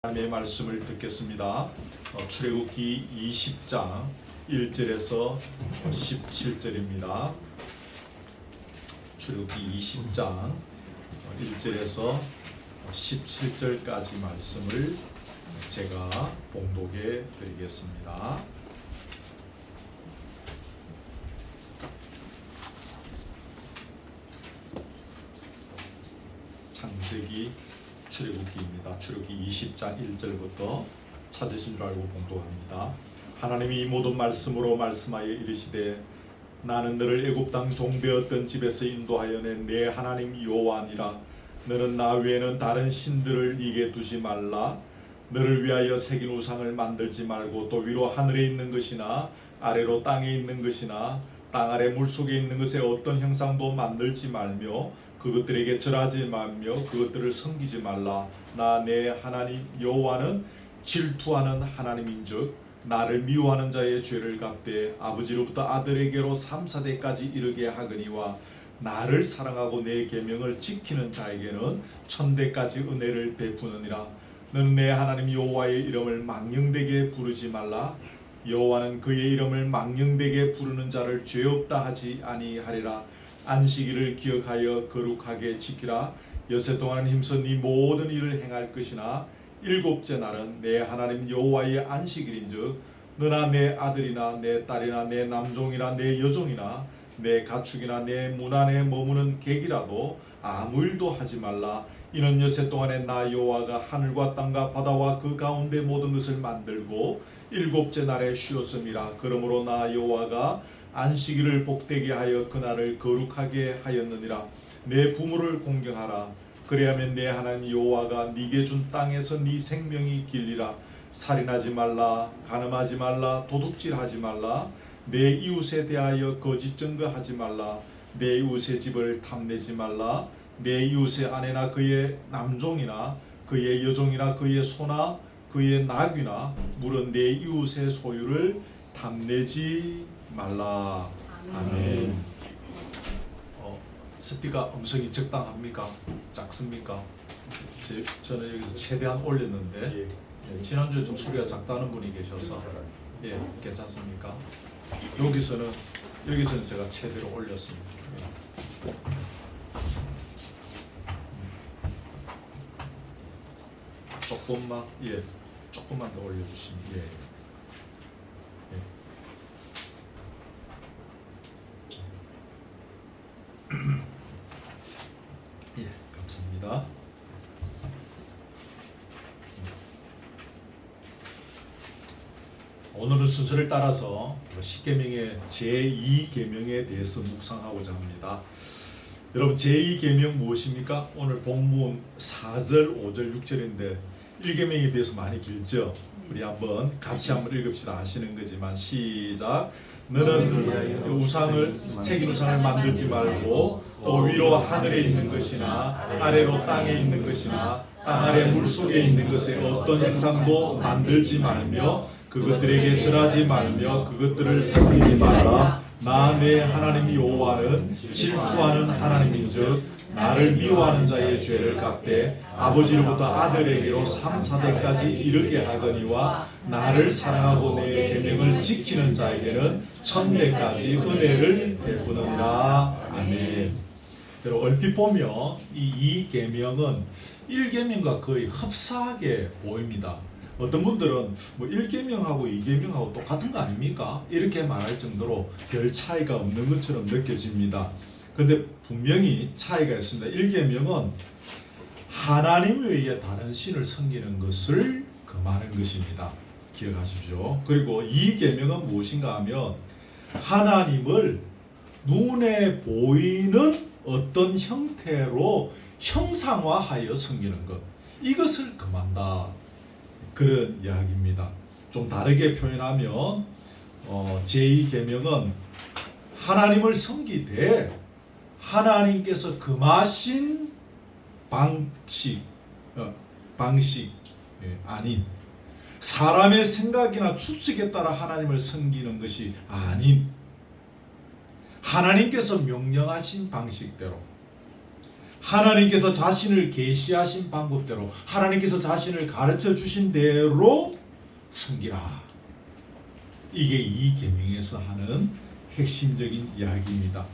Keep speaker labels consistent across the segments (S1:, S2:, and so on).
S1: 하나님의 말씀을 듣겠습니다. 출애굽기 20장 1절에서 17절입니다. 출애굽기 20장 1절에서 17절까지 말씀을 제가 봉독해 드리겠습니다. 창세기 출애굽기입니다. 출애굽기 20장 1절부터 찾으신 줄 알고 봉독합니다. 하나님이 이 모든 말씀으로 말씀하여 이르시되 나는 너를 애굽 땅 종되었던 집에서 인도하여 낸 내 하나님 여호와니라. 너는 나 외에는 다른 신들을 네게 두지 말라. 너를 위하여 새긴 우상을 만들지 말고 또 위로 하늘에 있는 것이나 아래로 땅에 있는 것이나 땅 아래 물속에 있는 것에 어떤 형상도 만들지 말며 그것들에게 절하지 말며 그것들을 섬기지 말라. 나 내 하나님 여호와는 질투하는 하나님인즉 나를 미워하는 자의 죄를 갚되 아버지로부터 아들에게로 3,4대까지 이르게 하거니와 나를 사랑하고 내 계명을 지키는 자에게는 1,000대까지 은혜를 베푸느니라. 너는 내 하나님 여호와의 이름을 망령되게 부르지 말라. 여호와는 그의 이름을 망령되게 부르는 자를 죄 없다 하지 아니하리라. 안식일을 기억하여 거룩하게 지키라. 여세 동안 힘써 네 모든 일을 행할 것이나 일곱째 날은 내 하나님 여호와의 안식일인즉 너나 내 아들이나 내 딸이나 내 남종이나 내 여종이나 내 가축이나 내 문 안에 머무는 객이라도 아무 일도 하지 말라. 이는 여세 동안에 나 여호와가 하늘과 땅과 바다와 그 가운데 모든 것을 만들고 일곱째 날에 쉬었음이라. 그러므로 나 여호와가 안식일을 복되게 하여 그날을 거룩하게 하였느니라. 내 부모를 공경하라. 그래야면 내 하나님 여호와가 네게 준 땅에서 네 생명이 길리라. 살인하지 말라. 간음하지 말라. 도둑질하지 말라. 내 이웃에 대하여 거짓 증거하지 말라. 내 이웃의 집을 탐내지 말라. 내 이웃의 아내나 그의 남종이나 그의 여종이나 그의 소나 그의 나귀나 물은 내 이웃의 소유를 탐내지 말라. 아멘. 스피커 음성이 적당합니까? 작습니까? 저는 여기서 최대한 올렸는데 지난주에 좀 소리가 작다는 분이 계셔서 괜찮습니까? 여기서는 제가 최대로 올렸습니다. 조금만 더 올려주시면 감사합니다. 오늘은 순서를 따라서 십계명의 제2계명에 대해서 묵상하고자 합니다. 여러분, 제2계명 무엇입니까? 오늘 본문 4절, 5절, 6절인데 1계명에 비해서 많이 길죠? 우리 같이 한번 읽읍시다. 아시는 거지만 시작. 너는 새긴 우상을 만들지 말고 또 위로 하늘에 있는 것이나 아래로 땅에 있는 것이나 땅 아래 물속에 있는 것에 어떤 형상도 만들지 말며 그것들에게 절하지 말며 그것들을 섬기지 말라. 나 내 하나님 여호와는 질투하는 하나님인즉 나를 미워하는 자의 죄를 갚되 아버지로부터 아들에게로 3,4대까지 이르게 하거니와 나를 사랑하고 내 계명을 지키는 자에게는 1,000대까지 은혜를 베푸느니라. 아멘. 여러분, 얼핏 보면 이 계명은 1계명과 거의 흡사하게 보입니다. 어떤 분들은 1계명하고 2계명하고 똑같은 거 아닙니까? 이렇게 말할 정도로 별 차이가 없는 것처럼 느껴집니다. 그런데 분명히 차이가 있습니다. 1계명은 하나님 외에 다른 신을 섬기는 것을 금하는 것입니다. 기억하십시오. 그리고 2계명은 무엇인가 하면 하나님을 눈에 보이는 어떤 형태로 형상화하여 섬기는 것, 이것을 금한다, 그런 이야기입니다. 좀 다르게 표현하면 제2계명은 하나님을 섬기되 하나님께서 금하신 방식 아닌 사람의 생각이나 추측에 따라 하나님을 섬기는 것이 아닌 하나님께서 명령하신 방식대로 하나님께서 자신을 계시하신 방법대로, 하나님께서 자신을 가르쳐 주신 대로 섬기라. 이게 이 계명에서 하는 핵심적인 이야기입니다.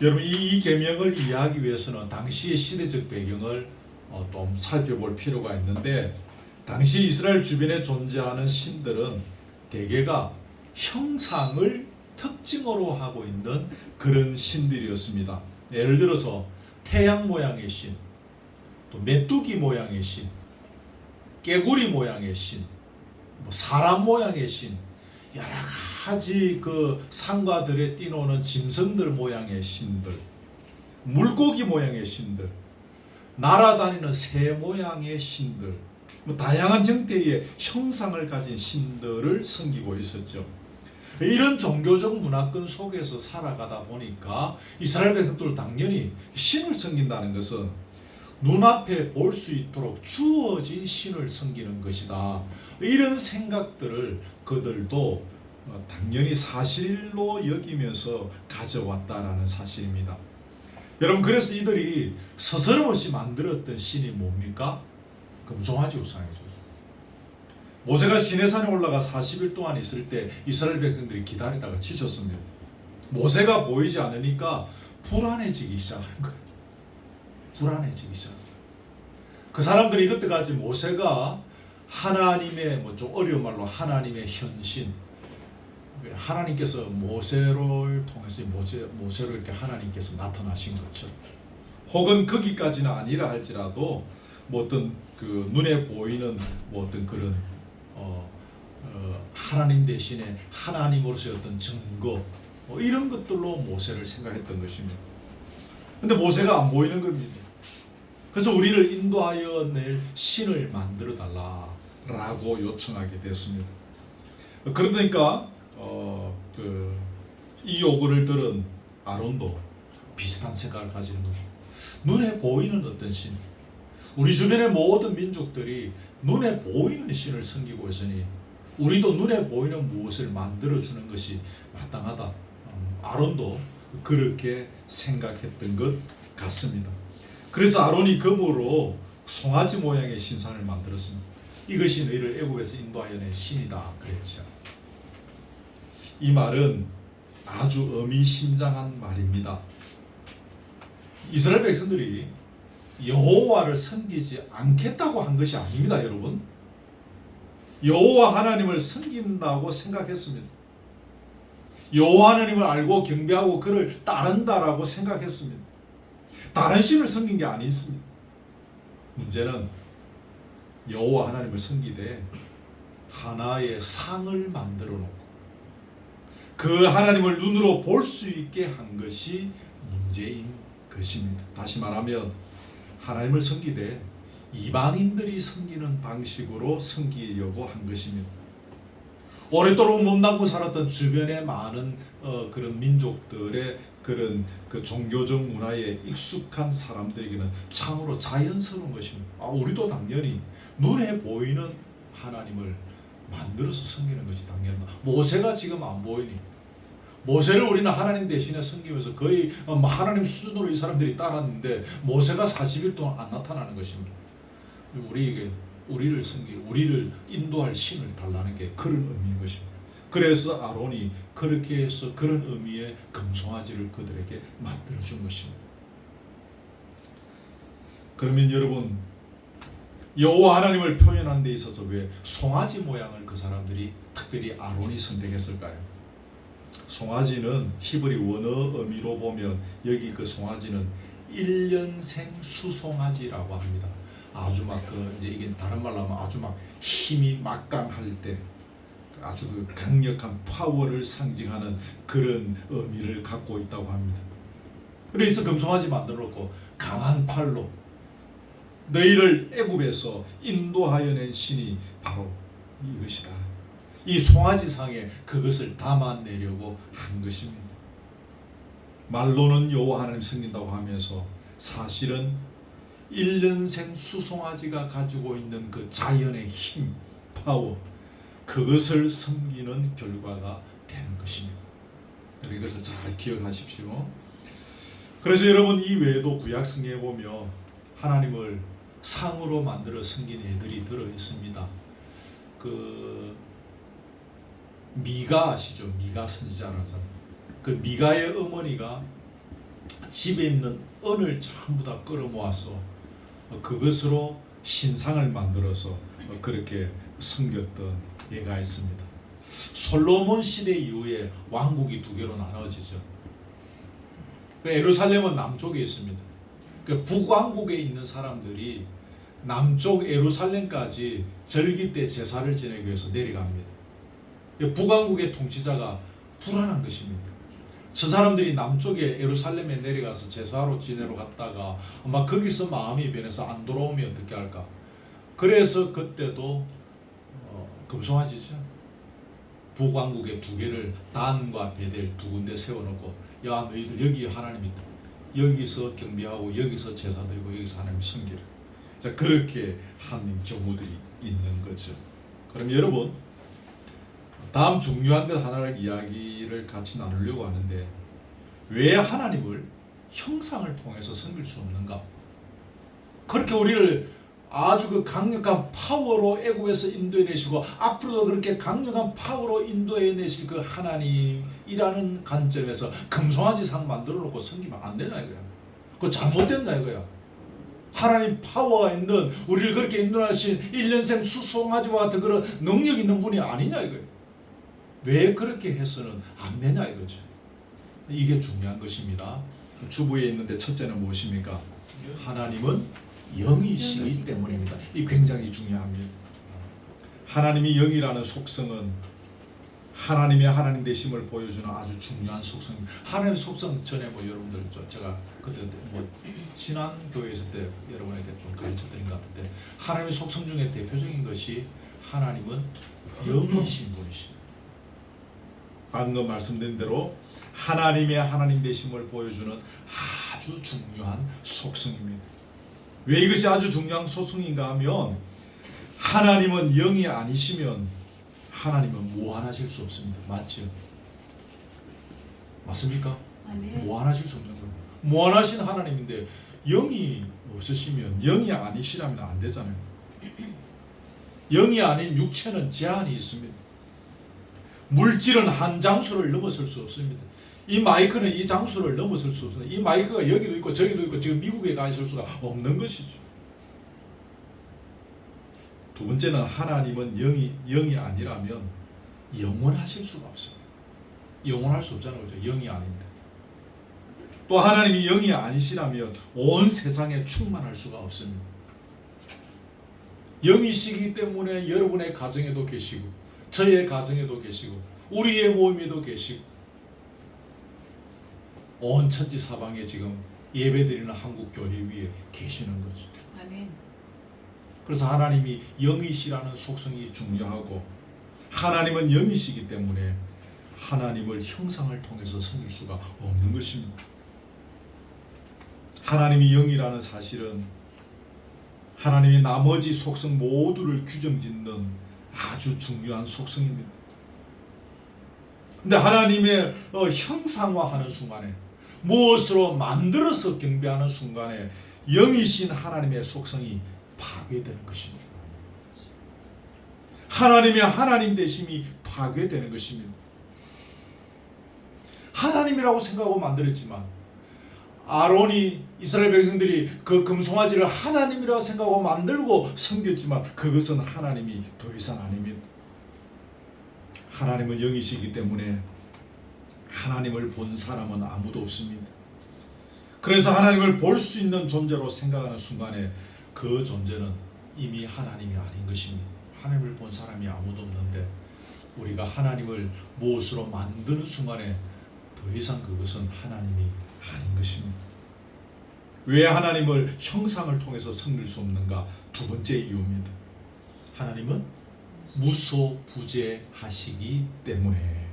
S1: 여러분, 이 계명을 이해하기 위해서는 당시의 시대적 배경을 좀 살펴볼 필요가 있는데, 당시 이스라엘 주변에 존재하는 신들은 대개가 형상을 특징으로 하고 있는 그런 신들이었습니다. 예를 들어서 태양 모양의 신, 또 메뚜기 모양의 신, 깨구리 모양의 신, 사람 모양의 신, 여러 가지 그 상과들에 띄노는 짐승들 모양의 신들, 물고기 모양의 신들, 날아다니는 새 모양의 신들, 다양한 형태의 형상을 가진 신들을 섬기고 있었죠. 이런 종교적 문화권 속에서 살아가다 보니까 이스라엘 백성들 당연히 신을 섬긴다는 것은 눈앞에 볼 수 있도록 주어진 신을 섬기는 것이다. 이런 생각들을 그들도 당연히 사실로 여기면서 가져왔다라는 사실입니다. 여러분, 그래서 이들이 스스럼없이 만들었던 신이 뭡니까? 금송아지 우상이죠. 모세가 시내산에 올라가 40일 동안 있을 때 이스라엘 백성들이 기다리다가 지쳤습니다. 모세가 보이지 않으니까 불안해지기 시작하는 거예요. 불안해지기 시작합니다. 그 사람들이 그때까지 모세가 하나님의, 좀 어려운 말로 하나님의 현신, 하나님께서 모세를 통해서 모세로 이렇게 하나님께서 나타나신 것처럼, 혹은 거기까지는 아니라 할지라도 어떤 그 눈에 보이는 어떤 그런 하나님 대신에 하나님으로서의 어떤 증거, 이런 것들로 모세를 생각했던 것입니다. 근데 모세가 안 보이는 겁니다. 그래서 우리를 인도하여 낼 신을 만들어 달라라고 요청하게 됐습니다. 그러니까 이 요구를 들은 아론도 비슷한 생각을 가지는 거죠. 눈에 보이는 어떤 신, 우리 주변의 모든 민족들이 눈에 보이는 신을 섬기고 있으니 우리도 눈에 보이는 무엇을 만들어주는 것이 마땅하다. 아론도 그렇게 생각했던 것 같습니다. 그래서 아론이 금으로 송아지 모양의 신상을 만들었습니다. 이것이 너희를 애굽에서 인도하여 낸 신이다 그랬죠. 이 말은 아주 의미심장한 말입니다. 이스라엘 백성들이 여호와를 섬기지 않겠다고 한 것이 아닙니다, 여러분. 여호와 하나님을 섬긴다고 생각했습니다. 여호와 하나님을 알고 경배하고 그를 따른다라고 생각했습니다. 다른 신을 섬긴 게 아니었습니다. 문제는 여호와 하나님을 섬기되 하나의 상을 만들어 놓고 그 하나님을 눈으로 볼 수 있게 한 것이 문제인 것입니다. 다시 말하면 하나님을 섬기되 이방인들이 섬기는 방식으로 섬기려고 한 것입니다. 오랫도록 몸담고 살았던 주변의 많은 그런 민족들의 그런 그 종교적 문화에 익숙한 사람들에게는 참으로 자연스러운 것입니다. 우리도 당연히 눈에 보이는 하나님을 만들어서 섬기는 것이 당연하다. 모세가 지금 안 보이니 모세를 우리는 하나님 대신에 섬기면서 거의 하나님 수준으로 이 사람들이 따랐는데 모세가 40일 동안 안 나타나는 것입니다. 우리에게 우리를 섬기고 우리를 인도할 신을 달라는 게 그런 의미인 것입니다. 그래서 아론이 그렇게 해서 그런 의미의 금송아지를 그들에게 만들어준 것입니다. 그러면 여러분, 여호와 하나님을 표현하는 데 있어서 왜 송아지 모양을 그 사람들이 특별히 아론이 선택했을까요? 송아지는 히브리 원어 의미로 보면 여기 그 송아지는 1년생 수송아지라고 합니다. 아주 막 이제 이게 다른 말로 하면 아주 막 힘이 막강할 때 아주 그 강력한 파워를 상징하는 그런 의미를 갖고 있다고 합니다. 그래서 금송아지 만들어 놓고 강한 팔로 너희를 애굽에서 인도하여 낸 신이 바로 이것이다. 이 송아지상에 그것을 담아내려고 한 것입니다. 말로는 여호와 하나님 섬긴다고 하면서 사실은 1년생 수송아지가 가지고 있는 그 자연의 힘, 파워, 그것을 섬기는 결과가 되는 것입니다. 이것을 잘 기억하십시오. 그래서 여러분 이 외에도 구약 성경에 보면 하나님을 상으로 만들어 섬긴 애들이 들어 있습니다. 그 미가 아시죠? 미가 선지자라서 그 미가의 어머니가 집에 있는 은을 전부 다 끌어모아서 그것으로 신상을 만들어서 그렇게 섬겼던 예가 있습니다. 솔로몬 시대 이후에 왕국이 두 개로 나눠지죠. 예루살렘은 남쪽에 있습니다. 북왕국에 있는 사람들이 남쪽 예루살렘까지 절기 때 제사를 지내기 위해서 내려갑니다. 북왕국의 통치자가 불안한 것입니다. 저 사람들이 남쪽에 예루살렘에 내려가서 제사로 지내러 갔다가 아마 거기서 마음이 변해서 안 돌아오면 어떻게 할까? 그래서 그때도 금송아지죠. 북왕국의 두 개를 단과 베델 두 군데 세워놓고 야 너희들 여기 하나님 있다. 여기서 경배하고 여기서 제사 드리고 여기서 하나님 섬기라. 자 그렇게 한 경우들이 있는 거죠. 그럼 여러분 다음 중요한 것 하나를 이야기를 같이 나누려고 하는데 왜 하나님을 형상을 통해서 섬길 수 없는가? 그렇게 우리를 아주 그 강력한 파워로 애굽에서 인도해내시고 앞으로도 그렇게 강력한 파워로 인도해내실 그 하나님이라는 관점에서 금송아지상 만들어 놓고 섬기면 안 되나 이거야. 그거 잘못됐나 이거야. 하나님 파워가 있는 우리를 그렇게 인도하신 1년생 수송아지와 같은 그런 능력 있는 분이 아니냐 이거야. 왜 그렇게 해서는 안 되냐 이거죠. 이게 중요한 것입니다. 주부에 있는데 첫째는 무엇입니까? 하나님은 영이시기 때문입니다. 이 굉장히 중요합니다. 하나님이 영이라는 속성은 하나님의 하나님 되심을 보여주는 아주 중요한 속성입니다. 하나님의 속성 전에 여러분들 제가 그때 지난 교회 있을 때 여러분에게 좀 가르쳐드린 것 같은데 하나님의 속성 중에 대표적인 것이 하나님은 영이신 분이십니다. 방금 말씀드린 대로 하나님의 하나님 되심을 보여주는 아주 중요한 속성입니다. 왜 이것이 아주 중요한 속성인가 하면 하나님은 영이 아니시면 하나님은 무한하실 수 없습니다. 맞죠? 맞습니까?
S2: 아멘.
S1: 무한하실 수 없는 거예요. 무한하신 하나님인데 영이 없으시면 영이 아니시라면 안 되잖아요. 영이 아닌 육체는 제한이 있습니다. 물질은 한 장소를 넘어설 수 없습니다. 이 마이크는 이 장소를 넘어설 수 없습니다. 이 마이크가 여기도 있고 저기도 있고 지금 미국에 가 있을 수가 없는 것이죠. 두 번째는 하나님은 영이 아니라면 영원하실 수가 없습니다. 영원할 수 없잖아요. 그죠? 영이 아닌데. 또 하나님이 영이 아니시라면 온 세상에 충만할 수가 없습니다. 영이시기 때문에 여러분의 가정에도 계시고 저의 가정에도 계시고 우리의 모임에도 계시고 온 천지 사방에 지금 예배드리는 한국 교회 위에 계시는 거죠.
S2: 아멘.
S1: 그래서 하나님이 영이시라는 속성이 중요하고 하나님은 영이시기 때문에 하나님을 형상을 통해서 섬길 수가 없는 것입니다. 하나님이 영이라는 사실은 하나님이 나머지 속성 모두를 규정짓는 아주 중요한 속성입니다. 근데 하나님의 형상화하는 순간에 무엇으로 만들어서 경배하는 순간에 영이신 하나님의 속성이 파괴되는 것입니다. 하나님의 하나님 되심이 파괴되는 것입니다. 하나님이라고 생각하고 만들었지만 아론이 이스라엘 백성들이 그 금송아지를 하나님이라고 생각하고 만들고 섬겼지만 그것은 하나님이 더 이상 아닙니다. 하나님은 영이시기 때문에 하나님을 본 사람은 아무도 없습니다. 그래서 하나님을 볼 수 있는 존재로 생각하는 순간에 그 존재는 이미 하나님이 아닌 것입니다. 하나님을 본 사람이 아무도 없는데 우리가 하나님을 무엇으로 만드는 순간에 더 이상 그것은 하나님이 아닌 것입니다. 왜 하나님을 형상을 통해서 섬길 수 없는가? 두 번째 이유입니다. 하나님은 무소부재하시기 때문에.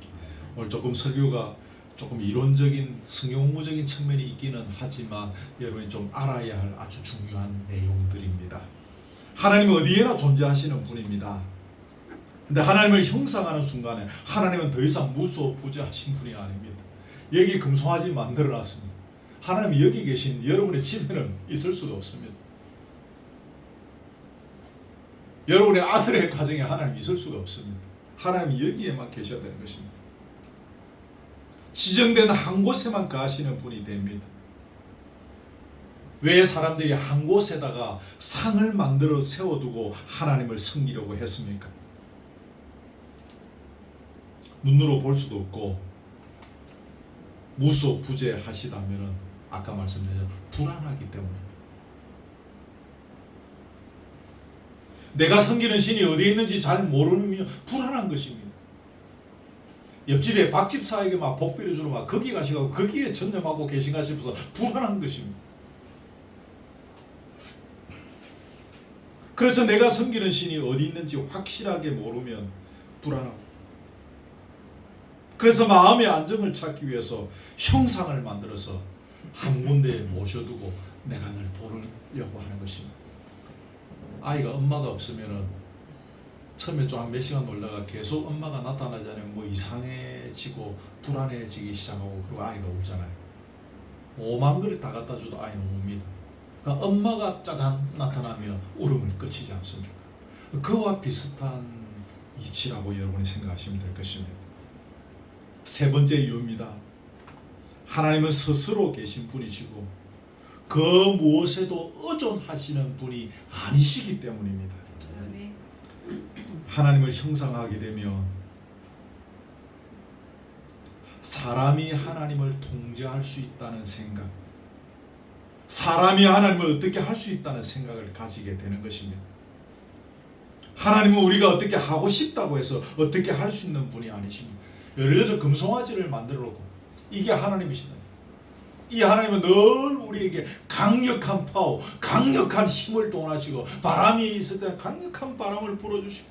S1: 오늘 조금 설교가 조금 이론적인 성경공부적인 측면이 있기는 하지만 여러분이 좀 알아야 할 아주 중요한 내용들입니다. 하나님은 어디에나 존재하시는 분입니다. 근데 하나님을 형상하는 순간에 하나님은 더 이상 무소부재하신 분이 아닙니다. 여기 금송아지 만들어놨습니다. 하나님이 여기 계신 여러분의 집에는 있을 수가 없습니다. 여러분의 아들의 가정에 하나님이 있을 수가 없습니다. 하나님이 여기에만 계셔야 되는 것입니다. 지정된 한 곳에만 가시는 분이 됩니다. 왜 사람들이 한 곳에다가 상을 만들어 세워두고 하나님을 섬기려고 했습니까? 눈으로 볼 수도 없고 무소부재하시다면 아까 말씀드린 불안하기 때문에, 내가 섬기는 신이 어디에 있는지 잘 모르면 불안한 것입니다. 옆집에 박집사에게 막 복 빌어주러 막 거기 가시고 거기에 전념하고 계신가 싶어서 불안한 것입니다. 그래서 내가 섬기는 신이 어디 있는지 확실하게 모르면 불안하고, 그래서 마음의 안정을 찾기 위해서 형상을 만들어서 한 군데에 모셔두고 내가 늘 보려고 하는 것입니다. 아이가 엄마가 없으면은 처음에 좀 한 몇 시간 놀다가 계속 엄마가 나타나지 않으면 뭐 이상해지고 불안해지기 시작하고, 그리고 아이가 울잖아요. 5만 그릇 다 갖다 줘도 아이는 웁니다. 그러니까 엄마가 짜잔 나타나면 울음을 그치지 않습니까? 그와 비슷한 이치라고 여러분이 생각하시면 될 것입니다. 세 번째 이유입니다. 하나님은 스스로 계신 분이시고 그 무엇에도 의존하시는 분이 아니시기 때문입니다. 하나님을 형상하게 되면 사람이 하나님을 통제할 수 있다는 생각, 사람이 하나님을 어떻게 할 수 있다는 생각을 가지게 되는 것입니다. 하나님은 우리가 어떻게 하고 싶다고 해서 어떻게 할 수 있는 분이 아니십니다. 예를 들어서 금송아지를 만들어 놓고 이게 하나님이시다. 이 하나님은 늘 우리에게 강력한 파워, 강력한 힘을 동원하시고, 바람이 있을 때는 강력한 바람을 불어주시고,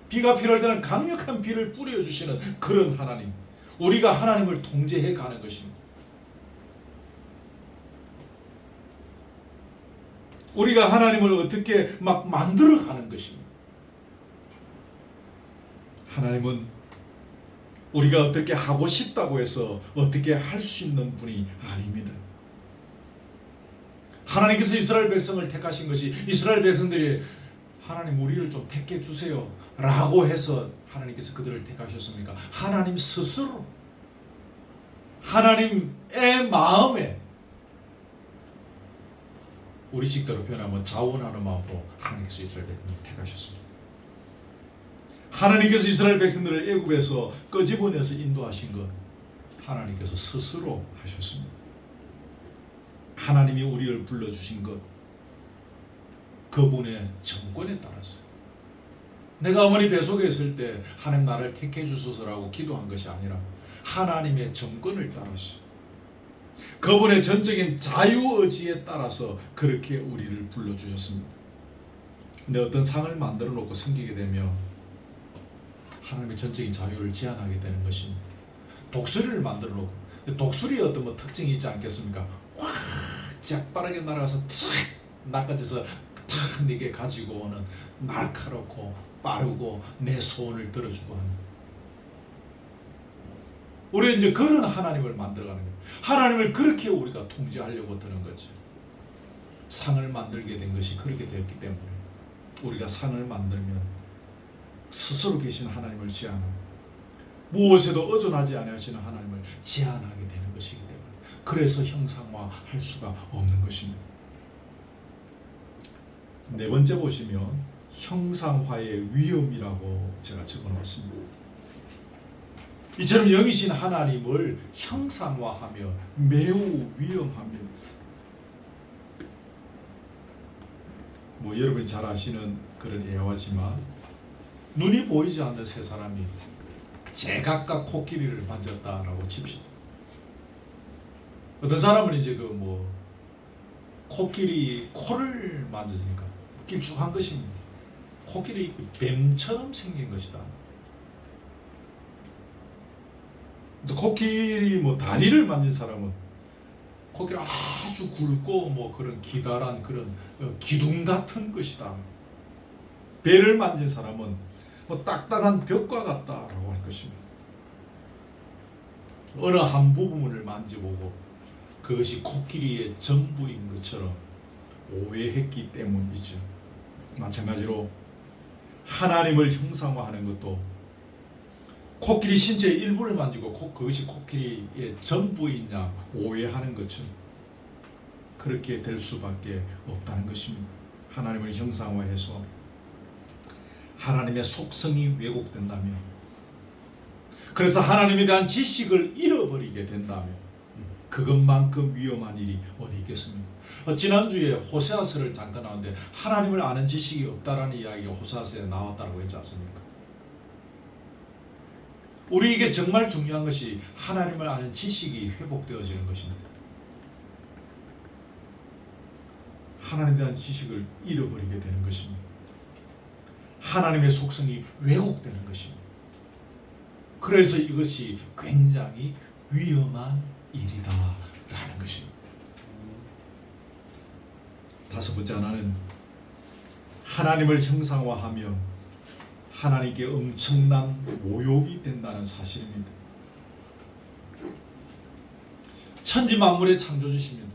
S1: 비가 필요할 때는 강력한 비를 뿌려주시는 그런 하나님, 우리가 하나님을 통제해 가는 것입니다. 우리가 하나님을 어떻게 막 만들어 가는 것입니다. 하나님은 우리가 어떻게 하고 싶다고 해서 어떻게 할 수 있는 분이 아닙니다. 하나님께서 이스라엘 백성을 택하신 것이, 이스라엘 백성들이 하나님 우리를 좀 택해 주세요 라고 해서 하나님께서 그들을 택하셨습니까? 하나님 스스로, 하나님의 마음에, 우리 식대로 표현하면 자원하는 마음으로 하나님께서 이스라엘 백성을 택하셨습니다. 하나님께서 이스라엘 백성들을 애굽에서 끄집어내서 인도하신 것 하나님께서 스스로 하셨습니다. 하나님이 우리를 불러주신 것 그분의 정권에 따라서, 내가 어머니 뱃속에 있을 때 하나님 나를 택해 주소서라고 기도한 것이 아니라 하나님의 정권을 따라서, 그분의 전적인 자유의지에 따라서 그렇게 우리를 불러주셨습니다. 근데 어떤 상을 만들어 놓고 섬기게 되면 하나님의 전적인 자유를 제한하게 되는 것입니다. 독수리를 만들어 놓고, 독수리의 어떤 뭐 특징이 있지 않겠습니까? 확 재빠르게 날아가서 탁 낚아져서 탁 내게 가지고 오는, 날카롭고 빠르고 내 소원을 들어주고 하는, 우리는 이제 그런 하나님을 만들어가는 거예요. 하나님을 그렇게 우리가 통제하려고 드는 거죠. 상을 만들게 된 것이 그렇게 되었기 때문에 우리가 상을 만들면 스스로 계신 하나님을 제한하고 무엇에도 의존하지 아니하시는 하나님을 제한하게 되는 것이기 때문에, 그래서 형상화할 수가 없는 것입니다. 네 번째 보시면 형상화의 위험이라고 제가 적어놨습니다. 이처럼 영이신 하나님을 형상화하며 매우 위험합니다. 뭐 여러분이 잘 아시는 그런 예화지만, 눈이 보이지 않는 세 사람이 제각각 코끼리를 만졌다라고 칩시다. 어떤 사람은 이제 그 뭐 코끼리 코를 만져주니까 길쭉한 것입니다. 코끼리 뱀처럼 생긴 것이다. 또 코끼리 뭐 다리를 만진 사람은 코끼리 아주 굵고 뭐 그런 기다란 그런 기둥 같은 것이다. 배를 만진 사람은 뭐 딱딱한 벽과 같다라고 할 것입니다. 어느 한 부분을 만져보고 그것이 코끼리의 전부인 것처럼 오해했기 때문이죠. 마찬가지로 하나님을 형상화하는 것도 코끼리 신체의 일부를 만지고 그것이 코끼리의 전부이냐 오해하는 것처럼 그렇게 될 수밖에 없다는 것입니다. 하나님을 형상화해서 하나님의 속성이 왜곡된다면, 그래서 하나님에 대한 지식을 잃어버리게 된다면 그것만큼 위험한 일이 어디 있겠습니까? 지난주에 호세아서를 잠깐 나왔는데 하나님을 아는 지식이 없다라는 이야기가 호세아서에 나왔다고 했지 않습니까? 우리에게 정말 중요한 것이 하나님을 아는 지식이 회복되어지는 것입니다. 하나님에 대한 지식을 잃어버리게 되는 것입니다. 하나님의 속성이 왜곡되는 것입니다. 그래서 이것이 굉장히 위험한 일이다라는 것입니다. 다섯 번째 하나는 하나님을 형상화하며 하나님께 엄청난 모욕이 된다는 사실입니다. 천지 만물의 창조주십니다.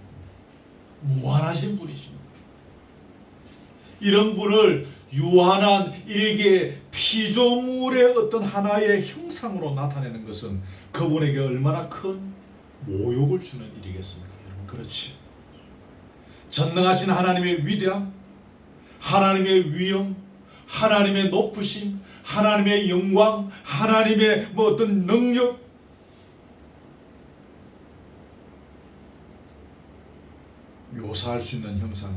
S1: 무한하신 분이십니다. 이런 분을 유한한 일개 피조물의 어떤 하나의 형상으로 나타내는 것은 그분에게 얼마나 큰 모욕을 주는 일이겠습니까? 여러분, 그렇지. 전능하신 하나님의 위대함, 하나님의 위엄, 하나님의 높으심, 하나님의 영광, 하나님의 어떤 능력, 묘사할 수 있는 형상은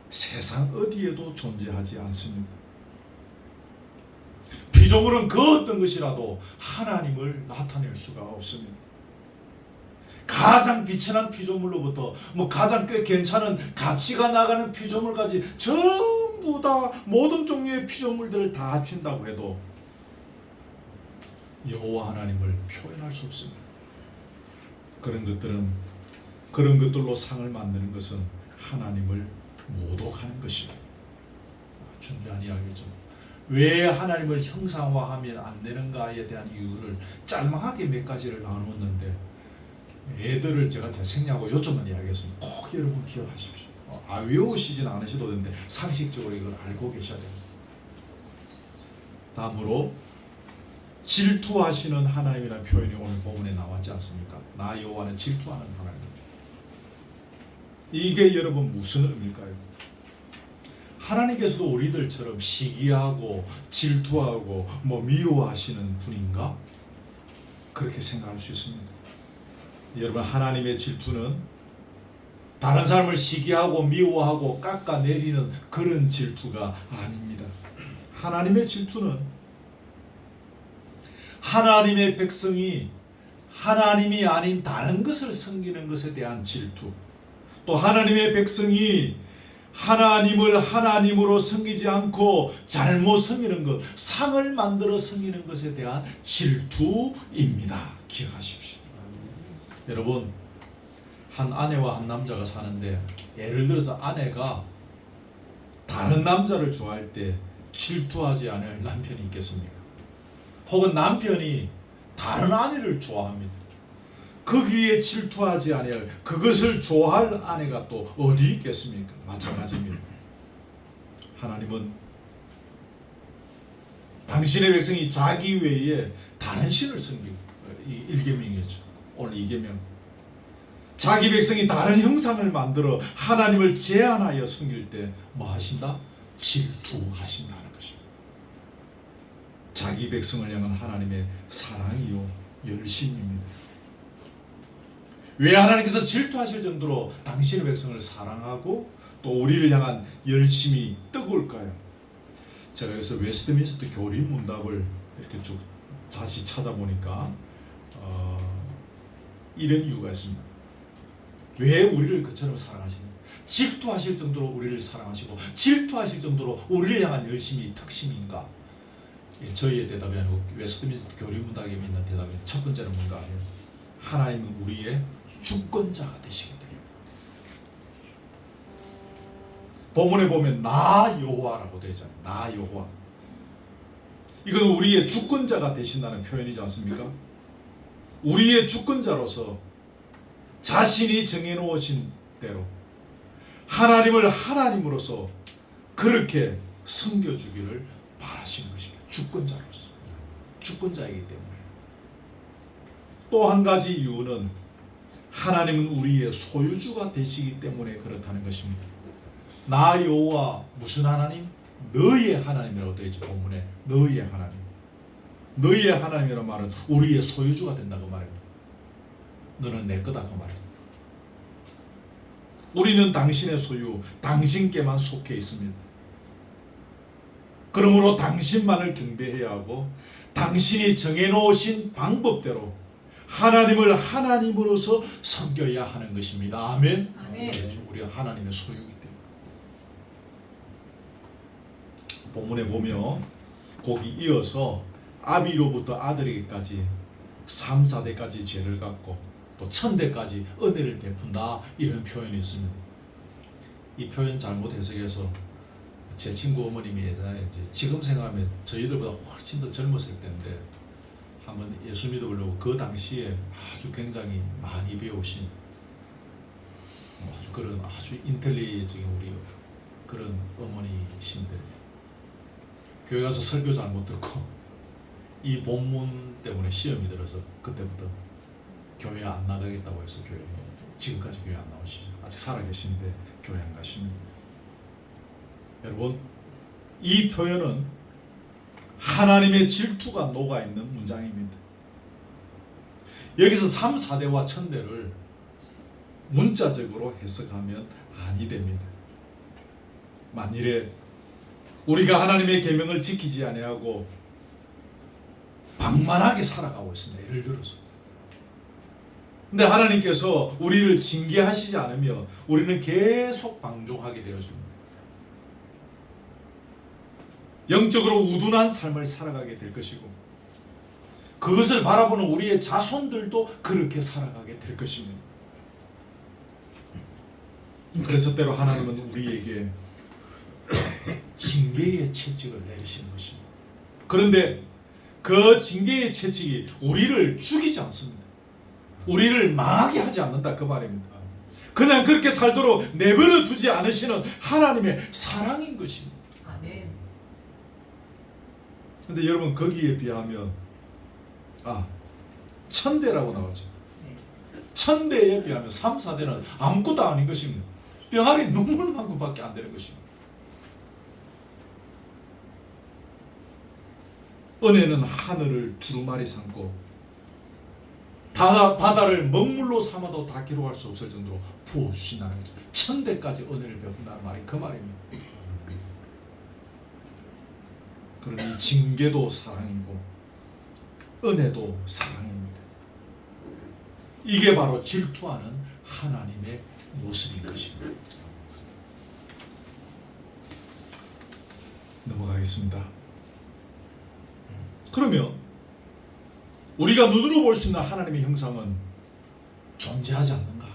S1: 세상 어디에도 존재하지 않습니다. 피조물은 그 어떤 것이라도 하나님을 나타낼 수가 없습니다. 가장 비천한 피조물로부터 가장 꽤 괜찮은 가치가 나가는 피조물까지 전부 다 모든 종류의 피조물들을 다 합친다고 해도 여호와 하나님을 표현할 수 없습니다. 그런 것들로 상을 만드는 것은 하나님을 모독하는 것이다. 중요한 이야기죠. 왜 하나님을 형상화하면 안 되는가에 대한 이유를 짤막하게 몇 가지를 나누었는데 애들을 제가 생략하고 요점만 이야기했습니다. 꼭 여러분 기억하십시오. 외우시진 않으셔도 되는데 상식적으로 이걸 알고 계셔야 됩니다. 다음으로 질투하시는 하나님이라는 표현이 오늘 본문에 나왔지 않습니까? 나 여호와는 질투하는 하나님입니다. 이게 여러분 무슨 의미일까요? 하나님께서도 우리들처럼 시기하고 질투하고 미워하시는 분인가? 그렇게 생각할 수 있습니다. 여러분, 하나님의 질투는 다른 사람을 시기하고 미워하고 깎아내리는 그런 질투가 아닙니다. 하나님의 질투는 하나님의 백성이 하나님이 아닌 다른 것을 섬기는 것에 대한 질투, 또 하나님의 백성이 하나님을 하나님으로 섬기지 않고 잘못 섬기는 것, 상을 만들어 섬기는 것에 대한 질투입니다. 기억하십시오. 여러분, 한 아내와 한 남자가 사는데 예를 들어서 아내가 다른 남자를 좋아할 때 질투하지 않을 남편이 있겠습니까? 혹은 남편이 다른 아내를 좋아합니다. 거기에 질투하지 아니할, 그것을 좋아할 아내가 또 어디 있겠습니까? 마찬가지입니다. 하나님은 당신의 백성이 자기 외에 다른 신을 섬기고, 1계명이었죠. 오늘 2계명. 자기 백성이 다른 형상을 만들어 하나님을 제한하여 섬길 때 하신다? 질투하신다는 것입니다. 자기 백성을 향한 하나님의 사랑이요 열심입니다. 왜 하나님께서 질투하실 정도로 당신의 백성을 사랑하고 또 우리를 향한 열심이 뜨거울까요? 제가 여기서 웨스트민스터 교리 문답을 이렇게 쭉 다시 찾아보니까 이런 이유가 있습니다. 왜 우리를 그처럼 사랑하시는가? 질투하실 정도로 우리를 사랑하시고 질투하실 정도로 우리를 향한 열심이 특심인가? 저희의 대답이 아니고 웨스트민스터 교리 문답에 있는 대답입니다. 첫 번째는 뭔가 하면 하나님은 우리의 주권자가 되시기 때문에. 본문에 보면 나 여호와라고 되어 있잖아요. 나 여호와. 이건 우리의 주권자가 되신다는 표현이지 않습니까? 우리의 주권자로서 자신이 정해놓으신 대로 하나님을 하나님으로서 그렇게 섬겨주기를 바라시는 것입니다. 주권자로서. 주권자이기 때문에. 또 한 가지 이유는 하나님은 우리의 소유주가 되시기 때문에 그렇다는 것입니다. 나 여호와 무슨 하나님? 너희의 하나님이라고 되어 있죠. 본문에 너희의 하나님. 너희의 하나님이라는 말은 우리의 소유주가 된다 그 말입니다. 너는 내 거다 그 말입니다. 우리는 당신의 소유, 당신께만 속해 있습니다. 그러므로 당신만을 경배해야 하고 당신이 정해놓으신 방법대로 하나님을 하나님으로서 섬겨야 하는 것입니다. 아멘.
S2: 아멘.
S1: 우리가 하나님의 소유이기 때문에. 본문에 보면 거기 이어서 아비로부터 아들에게까지 3, 4대까지 죄를 갚고 또 1000대까지 은혜를 베푼다 이런 표현이 있습니다. 이 표현 잘못 해석해서 제 친구 어머님이 예전에 지금 생각하면 저희들보다 훨씬 더 젊었을 때인데 한번 예수 믿어보려고 그 당시에 아주 굉장히 많이 배우신 아주 인텔리적인 우리 그런 어머니신데 교회 가서 설교 잘못 듣고 이 본문 때문에 시험이 들어서 그때부터 교회 안 나가겠다고 해서 지금까지 교회 안 나오시죠. 아직 살아계신데 교회 안 가십니다. 여러분, 이 표현은 하나님의 질투가 녹아있는 문장입니다. 여기서 3, 4대와 1000대를 문자적으로 해석하면 아니 됩니다. 만일에 우리가 하나님의 계명을 지키지 아니하고 방만하게 살아가고 있습니다. 예를 들어서. 근데 하나님께서 우리를 징계하시지 않으며 우리는 계속 방종하게 되어집니다. 영적으로 우둔한 삶을 살아가게 될 것이고 그것을 바라보는 우리의 자손들도 그렇게 살아가게 될 것입니다. 그래서 때로 하나님은 우리에게 징계의 채찍을 내리시는 것입니다. 그런데 그 징계의 채찍이 우리를 죽이지 않습니다. 우리를 망하게 하지 않는다 그 말입니다. 그냥 그렇게 살도록 내버려 두지 않으시는 하나님의 사랑인 것입니다.
S2: 아멘.
S1: 근데 여러분 거기에 비하면 1000대라고 나오죠. 1000대에 비하면 3, 4대는 아무것도 아닌 것입니다. 병아리 눈물만큼밖에 안 되는 것입니다. 은혜는 하늘을 두루마리 삼고 바다를 먹물로 삼아도 다 기록할 수 없을 정도로 부어주신다는 거죠. 1000대까지 은혜를 베푼다는 말이 그 말입니다. 그러니 징계도 사랑이고 은혜도 사랑입니다. 이게 바로 질투하는 하나님의 모습인 것입니다. 넘어가겠습니다. 그러면 우리가 눈으로 볼 수 있는 하나님의 형상은 존재하지 않는가?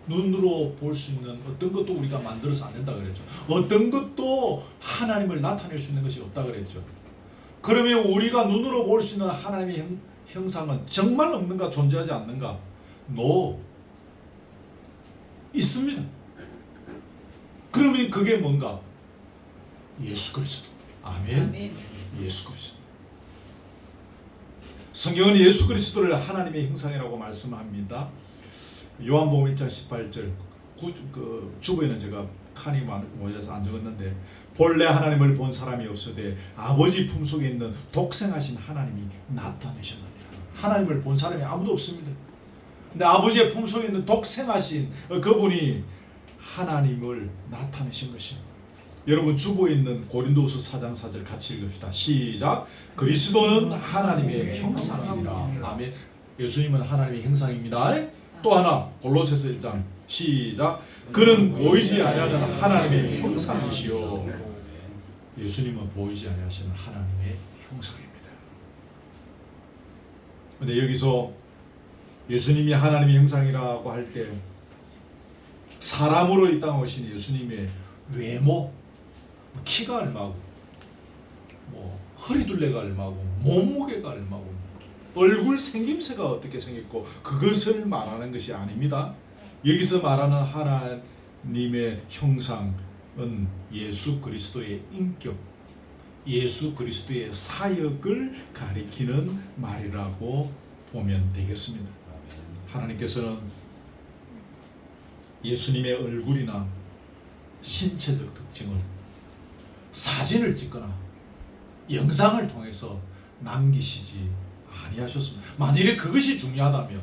S1: 눈으로 볼 수 있는 어떤 것도 우리가 만들어서 안 된다 그랬죠. 어떤 것도 하나님을 나타낼 수 있는 것이 없다 그랬죠. 그러면 우리가 눈으로 볼 수 있는 하나님의 형상은 정말 없는가? 존재하지 않는가? No. 있습니다. 그러면 그게 뭔가? 예수 그리스도. 아멘.
S2: 아멘.
S1: 예수 그리스도. 성경은 예수 그리스도를 하나님의 형상이라고 말씀합니다. 요한복음 1장 18절 주부에는 제가 칸이 모자라서 안 적었는데 본래 하나님을 본 사람이 없으되 아버지 품속에 있는 독생하신 하나님이 나타내셨느니라. 하나님을 본 사람이 아무도 없습니다. 근데 아버지의 품속에 있는 독생하신 그분이 하나님을 나타내신 것입니다. 여러분 주보에 있는 고린도후서 4장 4절 같이 읽읍시다. 시작. 그리스도는 하나님의 형상입니다. 아멘. 예수님은 하나님의 형상입니다. 또 하나 골로새서 1장 시작. 그는 보이지 아니하는 하나님의 형상이시요. 예수님은 보이지 아니하시는 하나님의 형상입니다. 근데 여기서 예수님이 하나님의 형상이라고 할 때 사람으로 이 땅에 오신 예수님의 외모, 키가 얼마고 허리둘레가 얼마고 몸무게가 얼마고 얼굴 생김새가 어떻게 생겼고 그것을 말하는 것이 아닙니다. 여기서 말하는 하나님의 형상은 예수 그리스도의 인격, 예수 그리스도의 사역을 가리키는 말이라고 보면 되겠습니다. 하나님께서는 예수님의 얼굴이나 신체적 특징을 사진을 찍거나 영상을 통해서 남기시지 아니하셨습니다. 만일에 그것이 중요하다면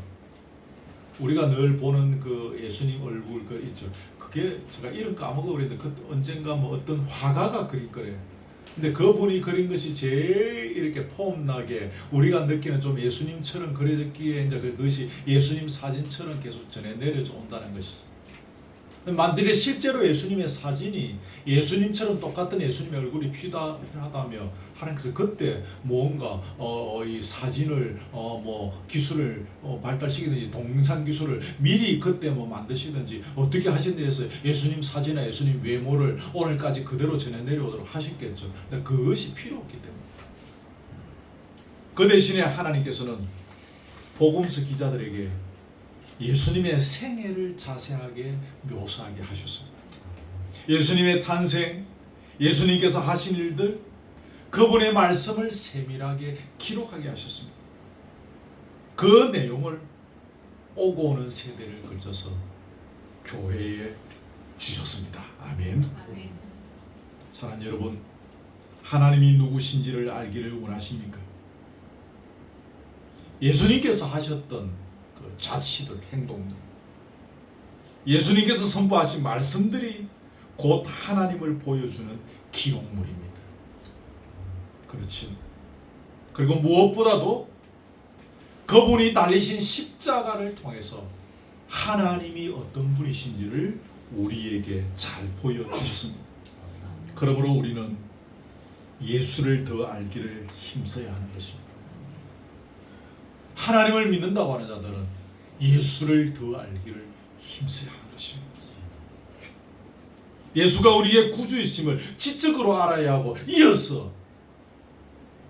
S1: 우리가 늘 보는 그 예수님 얼굴 그 있죠. 그게 제가 이름 까먹어버렸는데 그 언젠가 뭐 어떤 화가가 그린 거래요. 근데 그분이 그린 것이 제일 이렇게 폼나게 우리가 느끼는 좀 예수님처럼 그려졌기에 이제 그것이 예수님 사진처럼 계속 전해 내려져 온다는 것이죠. 만일에 실제로 예수님의 사진이 예수님처럼 똑같은 예수님의 얼굴이 필요하다며 하나님께서 그때 뭔가 이 사진을 뭐 기술을 발달시키든지 동영상 기술을 미리 그때 뭐 만드시든지 어떻게 하신데 해서 예수님 사진이나 예수님 외모를 오늘까지 그대로 전해 내려오도록 하셨겠죠. 근데 그것이 필요 없기 때문에 그 대신에 하나님께서는 복음서 기자들에게 예수님의 생애를 자세하게 묘사하게 하셨습니다. 예수님의 탄생, 예수님께서 하신 일들, 그분의 말씀을 세밀하게 기록하게 하셨습니다. 그 내용을 오고 오는 세대를 걸쳐서 교회에 주셨습니다. 아멘. 사랑하는 여러분, 하나님이 누구신지를 알기를 원하십니까? 예수님께서 하셨던 그 자치들, 행동들, 예수님께서 선포하신 말씀들이 곧 하나님을 보여주는 기록물입니다. 그렇죠. 그리고 무엇보다도 그분이 달리신 십자가를 통해서 하나님이 어떤 분이신지를 우리에게 잘 보여주셨습니다. 그러므로 우리는 예수를 더 알기를 힘써야 하는 것입니다. 하나님을 믿는다고 하는 자들은 예수를 더 알기를 힘써야 하는 것입니다. 예수가 우리의 구주이심을 지적으로 알아야 하고 이어서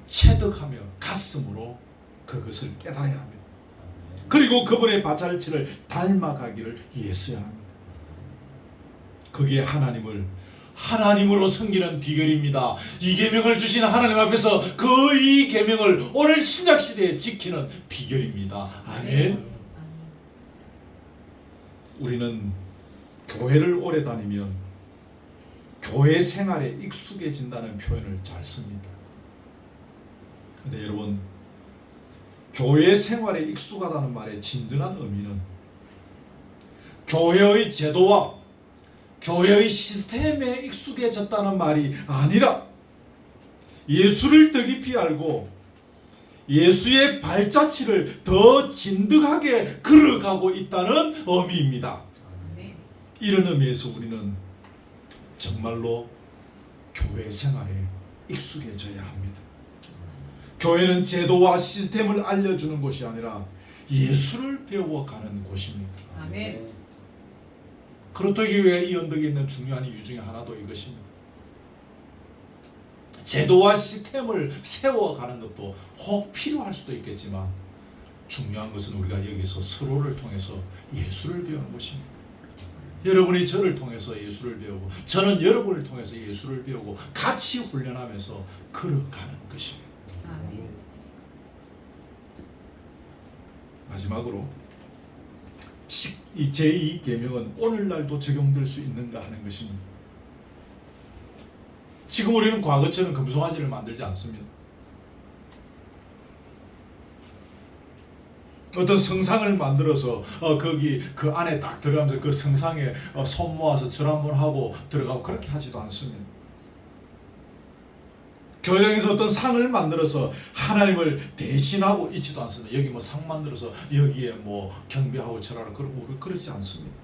S1: 체득하며 가슴으로 그것을 깨달아야 합니다. 그리고 그분의 발자취를 닮아가기를 애써야 합니다. 그게 하나님으로 섬기는 비결입니다. 이 계명을 주신 하나님 앞에서 그 이 계명을 오늘 신약 시대에 지키는 비결입니다. 아멘. 우리는 교회를 오래 다니면 교회 생활에 익숙해진다는 표현을 잘 씁니다. 그런데 여러분, 교회 생활에 익숙하다는 말의 진정한 의미는 교회의 제도와 교회의 시스템에 익숙해졌다는 말이 아니라 예수를 더 깊이 알고 예수의 발자취를 더 진득하게 걸어가고 있다는 의미입니다. 이런 의미에서 우리는 정말로 교회 생활에 익숙해져야 합니다. 교회는 제도와 시스템을 알려주는 곳이 아니라 예수를 배워가는 곳입니다.
S2: 아멘.
S1: 그렇다기 위해 이 언덕에 있는 중요한 이유 중에 하나도 이것입니다. 제도와 시스템을 세워가는 것도 혹 필요할 수도 있겠지만 중요한 것은 우리가 여기서 서로를 통해서 예수를 배우는 것입니다. 여러분이 저를 통해서 예수를 배우고 저는 여러분을 통해서 예수를 배우고 같이 훈련하면서 걸어가는 것입니다.
S2: 아멘.
S1: 마지막으로 이 제2계명은 오늘날도 적용될 수 있는가 하는 것입니다. 지금 우리는 과거처럼 금송아지를 만들지 않습니다. 어떤 성상을 만들어서 거기 그 안에 딱 들어가면서 그 성상에 손 모아서 절 한번 하고 들어가고 그렇게 하지도 않습니다. 교회에서 어떤 상을 만들어서 하나님을 대신하고 있지도 않습니다. 여기 뭐 상 만들어서 여기에 뭐 경배하고 절하라 그러고 그러지 않습니다.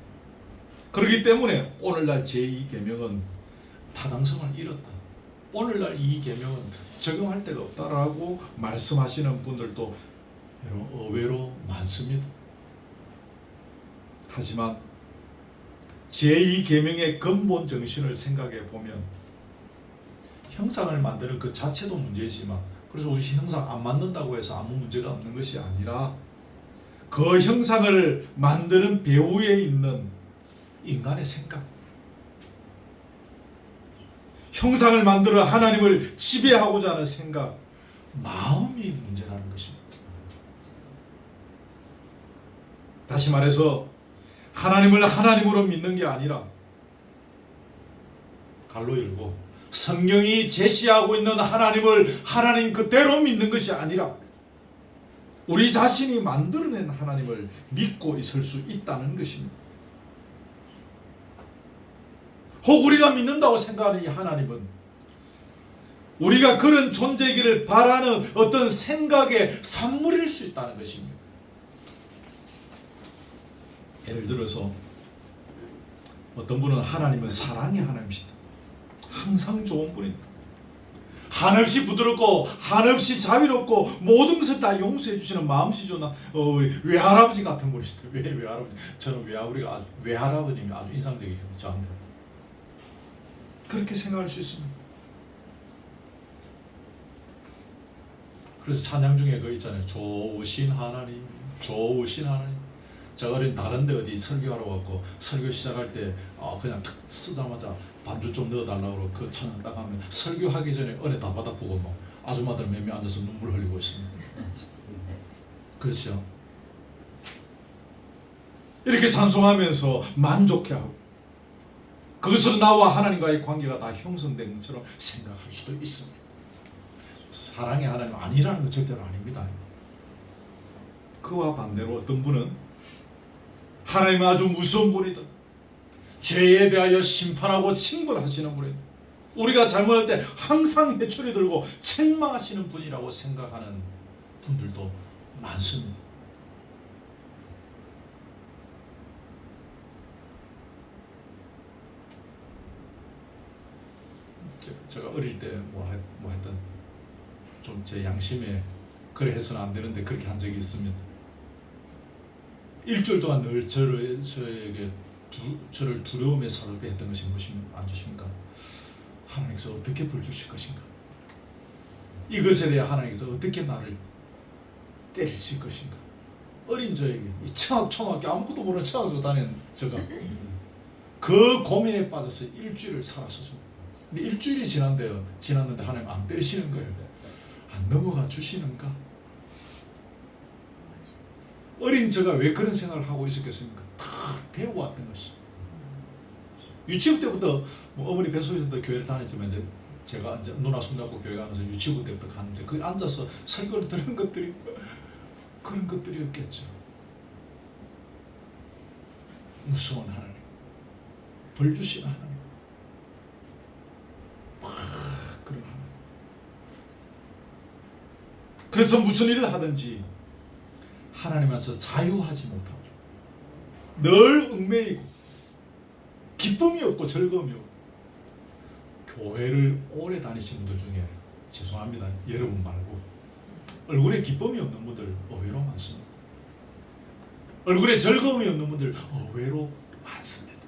S1: 그렇기 때문에 오늘날 제2계명은 타당성을 잃었다. 오늘날 이 계명은 적용할 데가 없다라고 말씀하시는 분들도 의외로 많습니다. 하지만 제2계명의 근본 정신을 생각해 보면 형상을 만드는 그 자체도 문제지만, 그래서 우리 형상 안 만든다고 해서 아무 문제가 없는 것이 아니라 그 형상을 만드는 배후에 있는 인간의 생각, 형상을 만들어 하나님을 지배하고자 하는 생각, 마음이 문제라는 것입니다. 다시 말해서 하나님을 하나님으로 믿는 게 아니라, 갈로 열고 성경이 제시하고 있는 하나님을 하나님 그대로 믿는 것이 아니라 우리 자신이 만들어낸 하나님을 믿고 있을 수 있다는 것입니다. 혹 우리가 믿는다고 생각하는 이 하나님은 우리가 그런 존재이기를 바라는 어떤 생각의 산물일 수 있다는 것입니다. 예를 들어서 어떤 분은 하나님은 사랑의 하나님이시다, 항상 좋은 분입니다, 한없이 부드럽고 한없이 자비롭고 모든 것을 다 용서해 주시는 마음씨 좋은 외할아버지 같은 분이시다. 외할아버지, 저는 외할아버님이 아주 인상적이에요. 저한테 그렇게 생각할 수 있습니다. 그래서 찬양 중에 그 있잖아요. 좋으신 하나님, 좋으신 하나님. 제가 어린 다른데 어디 설교하러 갔고 설교 시작할 때 그냥 탁 쓰자마자 반주 좀 넣어달라고 그 찬양 딱 하면 설교하기 전에 은혜 다 받아보고 뭐 아줌마들 몇 명 앉아서 눈물 흘리고 있습니다. 그렇죠. 이렇게 찬송하면서 만족해하고 그것으로 나와 하나님과의 관계가 다 형성된 것처럼 생각할 수도 있습니다. 사랑의 하나님 아니라는 건 절대로 아닙니다. 그와 반대로 어떤 분은 하나님은 아주 무서운 분이다, 죄에 대하여 심판하고 징벌하시는 분이다, 우리가 잘못할 때 항상 회초리 들고 책망하시는 분이라고 생각하는 분들도 많습니다. 제가 어릴 때 뭐 했던 좀 제 양심에 그래 해서는 안 되는데 그렇게 한 적이 있습니다. 일주일 동안 늘 저에게 저를 두려움에 사로잡게 했던 것이 무엇입니까? 하나님께서 어떻게 벌 주실 것인가? 이것에 대해 하나님께서 어떻게 나를 때리실 것인가? 어린 저에게 이 초등학교 아무것도 모르는 초등학교 다니는 제가 그 고민에 빠져서 일주일을 살았었습니다. 근데 일주일이 지났는데 하나님 안 때리시는 거예요. 안 넘어가 주시는가? 어린 제가 왜 그런 생각을 하고 있었겠습니까? 다 배워왔던 것이. 유치부 때부터 뭐 어머니 뱃속에서도 교회를 다녔지만 이제 제가 이제 누나 손잡고 교회 가면서 유치부 때부터 갔는데 거기 앉아서 설교를 들은 것들이 그런 것들이었겠죠. 무서운 하나님, 벌 주시는 하나님, 그런 하나님. 그래서 무슨 일을 하든지 하나님께서 자유하지 못하고 늘 얽매이고 기쁨이 없고 즐거움이 없고, 교회를 오래 다니신 분들 중에 죄송합니다, 여러분 말고 얼굴에 기쁨이 없는 분들 의외로 많습니다. 얼굴에 즐거움이 없는 분들 의외로 많습니다.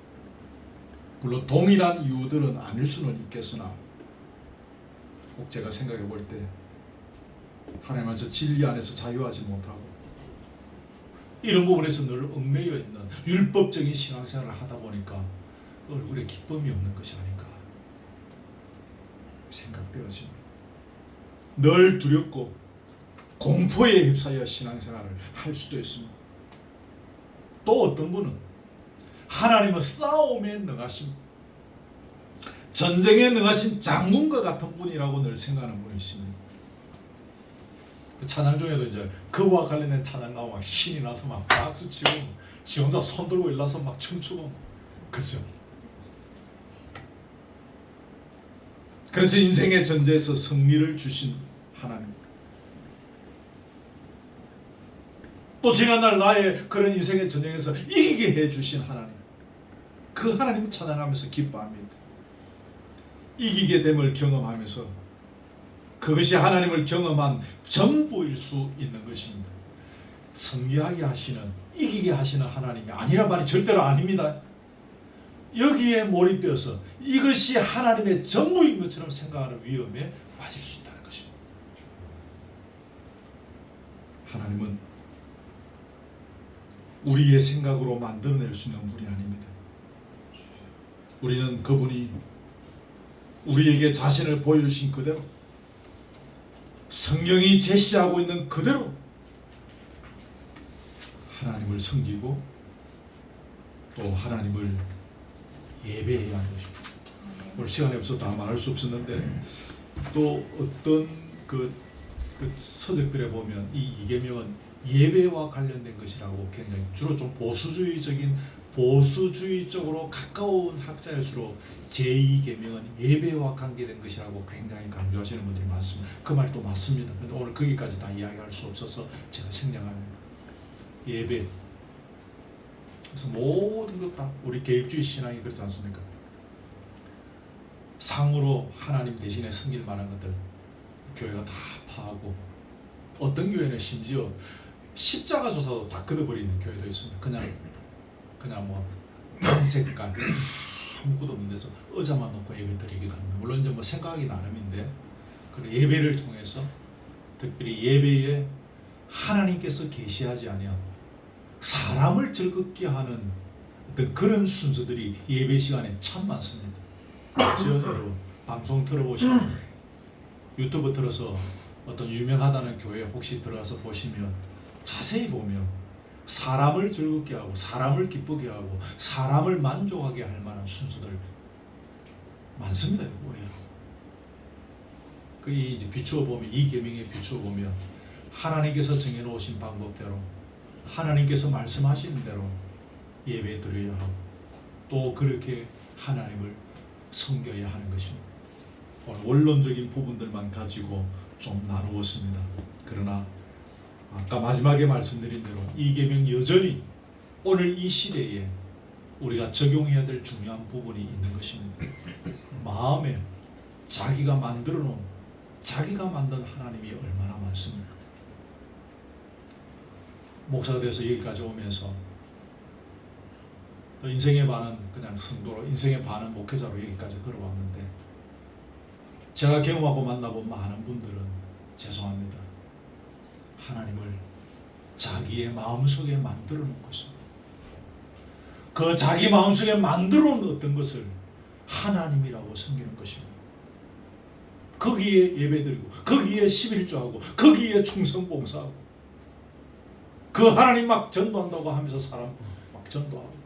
S1: 물론 동일한 이유들은 아닐 수는 있겠으나 꼭 제가 생각해 볼 때 하나님께서 진리 안에서 자유하지 못하고 이런 부분에서 늘 얽매여 있는 율법적인 신앙생활을 하다 보니까 얼굴에 기쁨이 없는 것이 아닌가 생각되어집니다. 늘 두렵고 공포에 휩싸여 신앙생활을 할 수도 있습니다. 또 어떤 분은 하나님은 싸움에 능하신, 전쟁에 능하신 장군과 같은 분이라고 늘 생각하는 분이 있습니다. 찬양 중에도 이제 그와 관련된 찬양 나오면 막 신이 나서 막 박수 치고 지 혼자 손 들고 일어나서 막 춤추고, 그죠? 그래서 인생의 전제에서 승리를 주신 하나님, 또 지난날 나의 그런 인생의 전쟁에서 이기게 해주신 하나님, 그 하나님을 찬양하면서 기뻐합니다. 이기게 됨을 경험하면서 그것이 하나님을 경험한 전부일 수 있는 것입니다. 승리하게 하시는, 이기게 하시는 하나님이 아니란 말이 절대로 아닙니다. 여기에 몰입되어서 이것이 하나님의 전부인 것처럼 생각하는 위험에 빠질 수 있다는 것입니다. 하나님은 우리의 생각으로 만들어낼 수 있는 분이 아닙니다. 우리는 그분이 우리에게 자신을 보여주신 그대로, 성경이 제시하고 있는 그대로 하나님을 섬기고 또 하나님을 예배해야 하는 것입니다. 오늘 시간이 없어서 다 말할 수 없었는데, 또 어떤 그 서적들에 보면 이 이계명은 예배와 관련된 것이라고, 굉장히 주로 좀 보수주의적으로 가까운 학자일수록 제2계명은 예배와 관계된 것이라고 굉장히 강조하시는 분들이 많습니다. 그 말도 맞습니다. 그런데 오늘 거기까지 다 이야기할 수 없어서 제가 생략합니다. 예배, 그래서 모든 것 다 우리 개혁주의 신앙이 그렇지 않습니까? 상으로 하나님 대신에 섬길 만한 것들 교회가 다 파하고, 어떤 교회는 심지어 십자가 조사도 다 걷어버리는 교회도 있습니다. 그냥 뭐 색깔 아무것도 없는 데서 의자만 놓고 예배 드리기도 합니다. 물론 이제 뭐 생각이 나름인데, 그 예배를 통해서 특별히 예배에 하나님께서 계시하지 아니한 사람을 즐겁게 하는 어떤 그런 순서들이 예배 시간에 참 많습니다. 여러분 방송 들어보시면, 유튜브 들어서 어떤 유명하다는 교회 혹시 들어가서 보시면 자세히 보면 사람을 즐겁게 하고 사람을 기쁘게 하고 사람을 만족하게 할 만한 순서들 많습니다. 뭐예요? 그 이제 비추어 보면, 이 계명에 비추어 보면 하나님께서 정해놓으신 방법대로, 하나님께서 말씀하시는 대로 예배 드려야 하고, 또 그렇게 하나님을 섬겨야 하는 것입니다. 오늘 원론적인 부분들만 가지고 좀 나누었습니다. 그러나 아까 마지막에 말씀드린 대로 이 계명 여전히 오늘 이 시대에 우리가 적용해야 될 중요한 부분이 있는 것입니다. 마음에 자기가 만든 하나님이 얼마나 많습니까? 목사가 돼서 여기까지 오면서 또 인생의 반은 그냥 성도로, 인생의 반은 목회자로 여기까지 걸어왔는데, 제가 경험하고 만나본 많은 분들은 죄송합니다, 하나님을 자기의 마음속에 만들어 놓은 것입니다. 그 자기 마음속에 만들어 놓은 어떤 것을 하나님이라고 섬기는 것입니다. 거기에 예배드리고, 거기에 11조하고, 거기에 충성봉사하고, 그 하나님 막 전도한다고 하면서 사람 막 전도하고.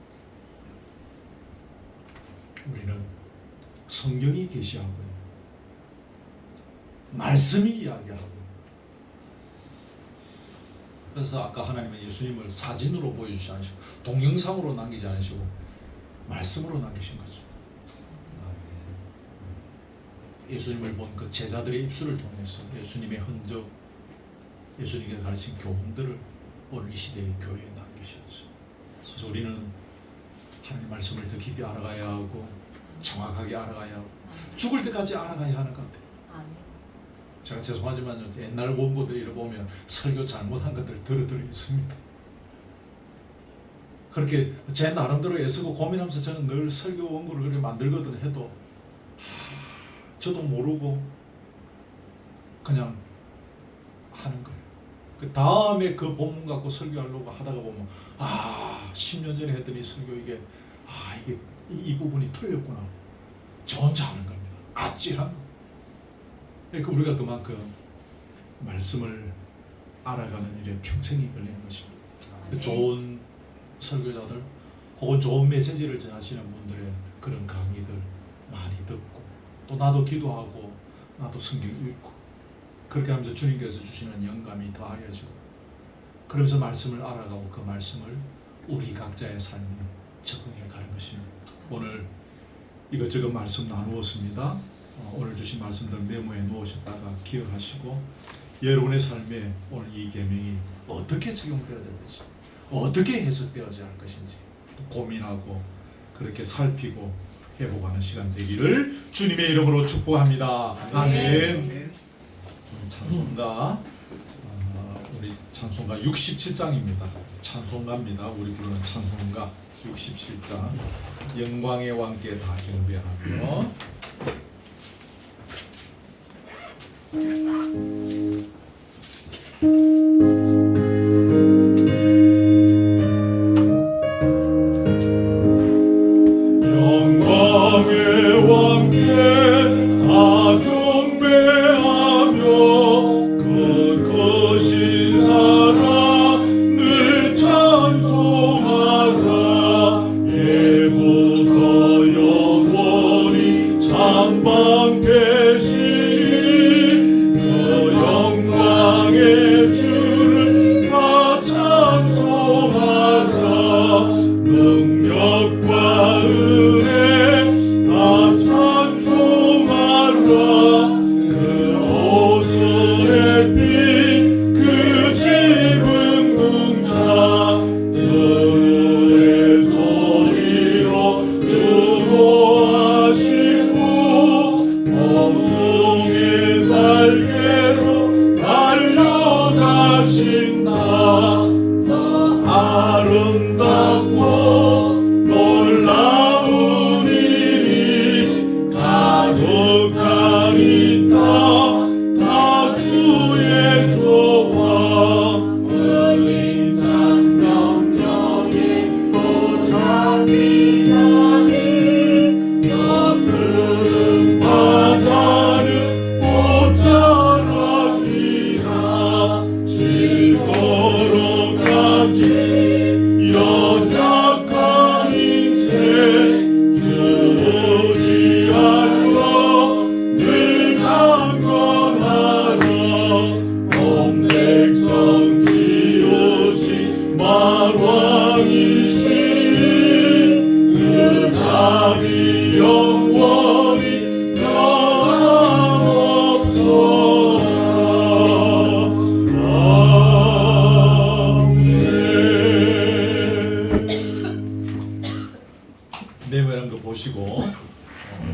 S1: 우리는 성경이 계시하고요, 말씀이 이야기하고. 그래서 아까 하나님은 예수님을 사진으로 보여주지 않으시고 동영상으로 남기지 않으시고 말씀으로 남기신 거죠. 예수님을 본 그 제자들의 입술을 통해서 예수님의 흔적, 예수님께 가르친 교훈들을 오늘 이 시대의 교회에 남기셨죠. 그래서 우리는 하나님 말씀을 더 깊이 알아가야 하고, 정확하게 알아가야 하고, 죽을 때까지 알아가야 하는 것 같아요. 제가 죄송하지만 옛날 원고들 보면 설교 잘못한 것들 들어 있습니다. 그렇게 제 나름대로 애쓰고 고민하면서 저는 늘 설교 원고를 그렇게 만들거든 해도 저도 모르고 그냥 하는 거예요. 그 다음에 그 본문 갖고 설교하려고 하다가 보면 10년 전에 했던 이 설교 이게 이 부분이 틀렸구나. 저 혼자 하는 겁니다. 아찔한 거. 그러니까 우리가 그만큼 말씀을 알아가는 일에 평생이 걸리는 것입니다. 좋은 설교자들 혹은 좋은 메시지를 전하시는 분들의 그런 강의들 많이 듣고, 또 나도 기도하고 나도 성경 읽고, 그렇게 하면서 주님께서 주시는 영감이 더하여지고, 그러면서 말씀을 알아가고 그 말씀을 우리 각자의 삶에 적응해 가는 것입니다. 오늘 이것저것 말씀 나누었습니다. 오늘 주신 말씀들 메모에 놓으셨다가 기억하시고, 여러분의 삶에 오늘 이 계명이 어떻게 적용되어야 될지, 어떻게 해석되어야 할 것인지 고민하고 그렇게 살피고 회복하는 시간 되기를 주님의 이름으로 축복합니다. 아멘. 찬송가, 우리 찬송가 67장입니다. 찬송가입니다. 우리 부르는 찬송가. 67장 영광의 왕께 다 경배하며
S2: 영광의 왕께 다 경배하며 거룩하신 사랑 늘 찬송하라. 예부터 영원히 참방 계시니 그 영광의 주를 다 찬송하라. 능력과 은혜 다 찬송하라. 그 오슬의 빛 그 짚은 궁창 노래 소리로 주모하시고 어둠의 날개로 달려가신다. 아름답고 놀라운 일이 가득하니 다 주의 조화. 은인산 명령이 도착이하니 저 푸른 바다는 옷자락이라. 질거룩같이 연약한 인생 주시하여 늘 강건하라. 온 백성 지으신 만왕이신 그 자비 영원히 변함없어라.
S1: 내면한 거 보시고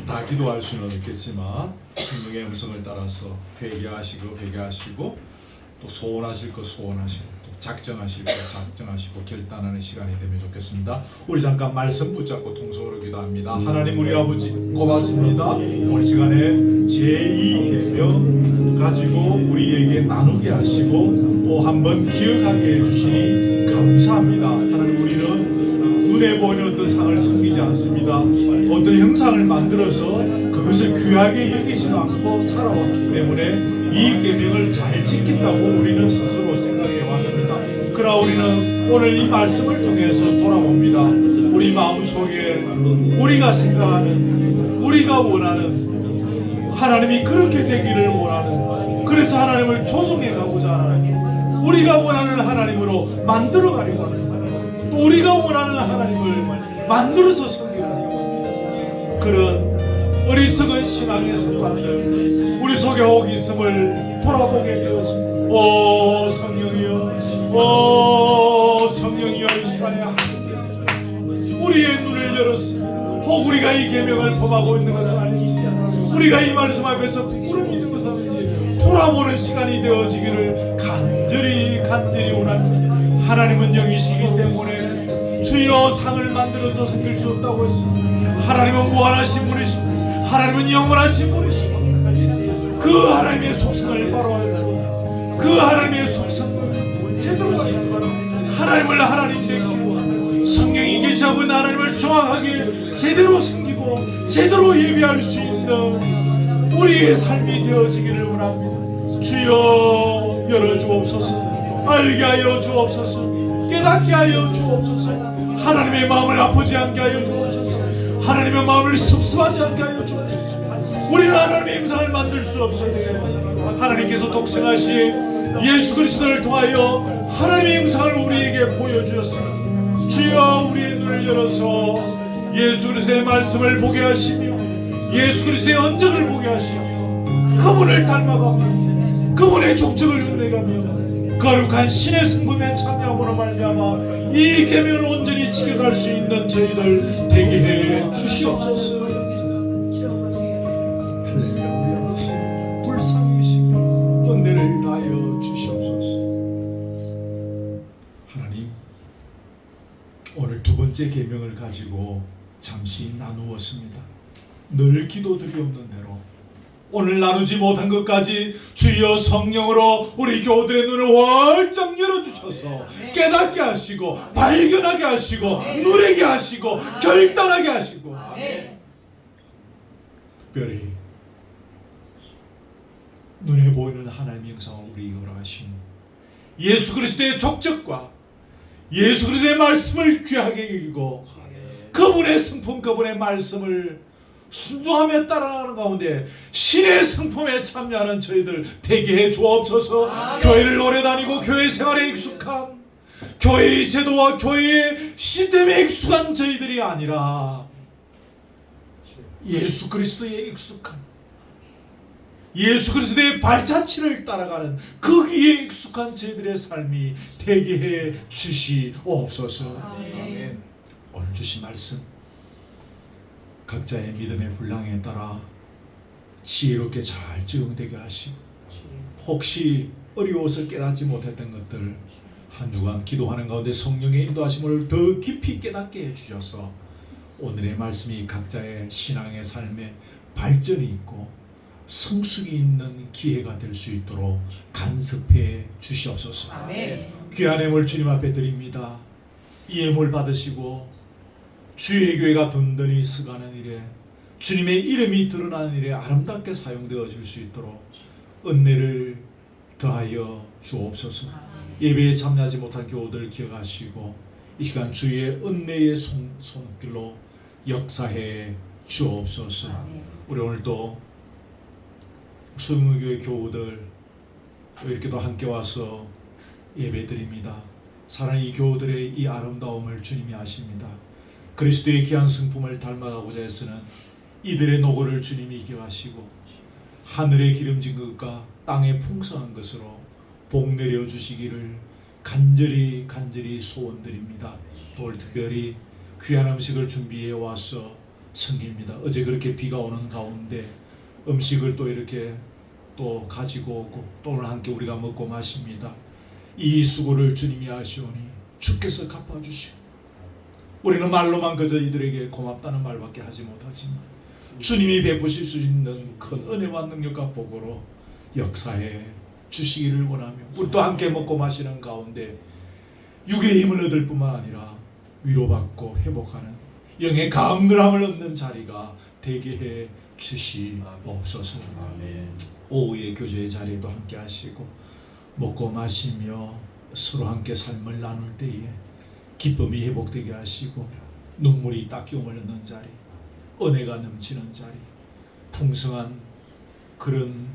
S1: 다 기도할 수는 없겠지만 성령의 음성을 따라서 회개하시고 또 소원하실 거 소원하시고 또 작정하실 거 작정하시고 결단하는 시간이 되면 좋겠습니다. 우리 잠깐 말씀 붙잡고 통성으로 기도합니다. 하나님 우리 아버지 고맙습니다. 오늘 시간에 제2계명 가지고 우리에게 나누게 하시고 또 한번 기억하게 해주시니 감사합니다. 하나님 우리는 눈에 보이는 어떤 상을 섬기지 않습니다. 어떤 형상을 만들어서 그것을 귀하게 여기지도 않고 살아왔기 때문에 이 계명을 잘 지킨다고 우리는 스스로 생각해 왔습니다. 그러나 우리는 오늘 이 말씀을 통해서 돌아봅니다. 우리 마음속에 우리가 생각하는 우리가 원하는 하나님이 그렇게 되기를 원하는 그래서 하나님을 조성해 가고자 하는 우리가 원하는 하나님으로 만들어 가려고 하는 또 우리가 원하는 하나님을 만들어서 섬기는 그런 어리석은 신앙의 습관들 우리 속에 혹 있음을 돌아보게 되었습니다. 오 성령이여 이 시간에 우리의 눈을 열었습니다. 혹 우리가 이 계명을 범하고 있는 것은 아닌지 우리가 이 말씀 앞에서 부끄러움 있는 것은 아닌지 돌아보는 시간이 되어지기를 간절히 원합니다. 하나님은 영이시기 때문에 주여 상을 만들어서 섬길 수 없다고 했습니다. 하나님은 무한하신 분이시고 하나님은 영원하신 분이시고 그 하나님의 속성을 바로 알고 그 하나님의 속성을 제대로 알고 하나님을 하나님 되게 성령이 계시하고 있는 하나님을 정확하게 제대로 섬기고 제대로 예배할 수 있는 우리의 삶이 되어지기를 원합니다. 주여 열어주옵소서. 알게 하여 주옵소서. 깨닫게 하여 주옵소서. 하나님의 마음을 아프지 않게 하여 주옵소서. 하나님의 마음을 습습하지 않게 하여 주옵소서. 우리는 하나님의 형상을 만들 수 없어요. 하나님께서 독생하신 예수 그리스도를 통하여 하나님의 형상을 우리에게 보여주셨습니다. 주여 우리의 눈을 열어서 예수 그리스도의 말씀을 보게 하시며 예수 그리스도의 흔적을 보게 하시며 그분을 닮아가며 그분의 족적을 눈에가며 거룩한 신의 성품에 참여함으로 말미암아 이 계명을 온전히 지켜갈 수 있는 저희들 되게 해 주시옵소서. 할렐루야. 불쌍히시고 은혜를 하여 주시옵소서. 하나님, 오늘 두 번째 번째 계명을 가지고 잠시 나누었습니다. 늘 기도드리옵는 대로 오늘 나누지 못한 것까지 주여 성령으로 우리 교우들의 눈을 활짝 열어주셔서 깨닫게 하시고 발견하게 하시고 누리게 하시고 결단하게 하시고 특별히 눈에 보이는 하나님의 영상을 우리에게 허락하신 예수 그리스도의 족적과 예수 그리스도의 말씀을 귀하게 여기고 그분의 성품 그분의 말씀을 순종하며 따라가는 가운데 신의 성품에 참여하는 저희들 되게 해 주옵소서. 교회를 오래 다니고 교회 생활에 익숙한 교회의 제도와 교회의 시스템에 익숙한 저희들이 아니라 예수 그리스도에 익숙한 예수 그리스도의 발자취를 따라가는 거기에 익숙한 저희들의 삶이 되게 해 주시옵소서. 오늘 주신 말씀 각자의 믿음의 분량에 따라 지혜롭게 잘 적용되게 하시고 혹시 어려워서 깨닫지 못했던 것들 한 주간 기도하는 가운데 성령의 인도하심을 더 깊이 깨닫게 해주셔서 오늘의 말씀이 각자의 신앙의 삶에 발전이 있고 성숙이 있는 기회가 될 수 있도록 간섭해 주시옵소서. 귀한 예물 주님 앞에 드립니다. 이 예물 받으시고 주의 교회가 든든히 서가는 일에 주님의 이름이 드러나는 일에 아름답게 사용되어 줄 수 있도록 은혜를 더하여 주옵소서. 예배에 참여하지 못한 교우들 기억하시고 이 시간 주의 은혜의 손길로 역사해 주옵소서. 우리 오늘도 수영교회 교우들 이렇게도 함께 와서 예배드립니다. 사랑하는 이 교우들의 이 아름다움을 주님이 아십니다. 그리스도의 귀한 성품을 닮아가고자 해서는 이들의 노고를 주님이 기억하시고 하늘의 기름진 것과 땅의 풍성한 것으로 복 내려 주시기를 간절히 소원드립니다. 또 오늘 특별히 귀한 음식을 준비해 와서 섬깁니다. 어제 그렇게 비가 오는 가운데 음식을 또 이렇게 또 가지고 오고 또 오늘 함께 우리가 먹고 마십니다. 이 수고를 주님이 아시오니 주께서 갚아주시고 우리는 말로만 그저 이들에게 고맙다는 말밖에 하지 못하지만 주님이 베푸실 수 있는 큰 은혜와 능력과 복으로 역사해 주시기를 원하며 우리 또 함께 먹고 마시는 가운데 육의 힘을 얻을 뿐만 아니라 위로받고 회복하는 영의 강건함을 얻는 자리가 되게 해 주시옵소서. 오후의 교제의 자리에도 함께 하시고 먹고 마시며 서로 함께 삶을 나눌 때에 기쁨이 회복되게 하시고 눈물이 닦임을 얻는 자리, 은혜가 넘치는 자리, 풍성한 그런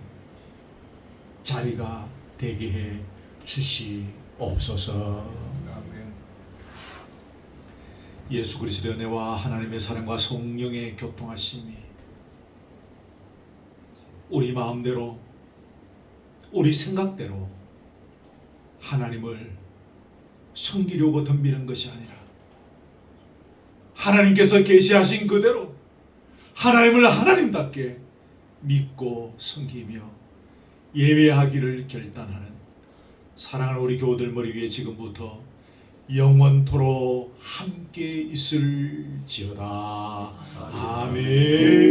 S1: 자리가 되게 해 주시옵소서. 예수 그리스도의 은혜와 하나님의 사랑과 성령의 교통하심이 우리 마음대로 우리 생각대로 하나님을 섬기려고 덤비는 것이 아니라 하나님께서 계시하신 그대로 하나님을 하나님답게 믿고 섬기며 예배하기를 결단하는 사랑하는 우리 교우들 머리 위에 지금부터 영원토록 함께 있을지어다. 아멘.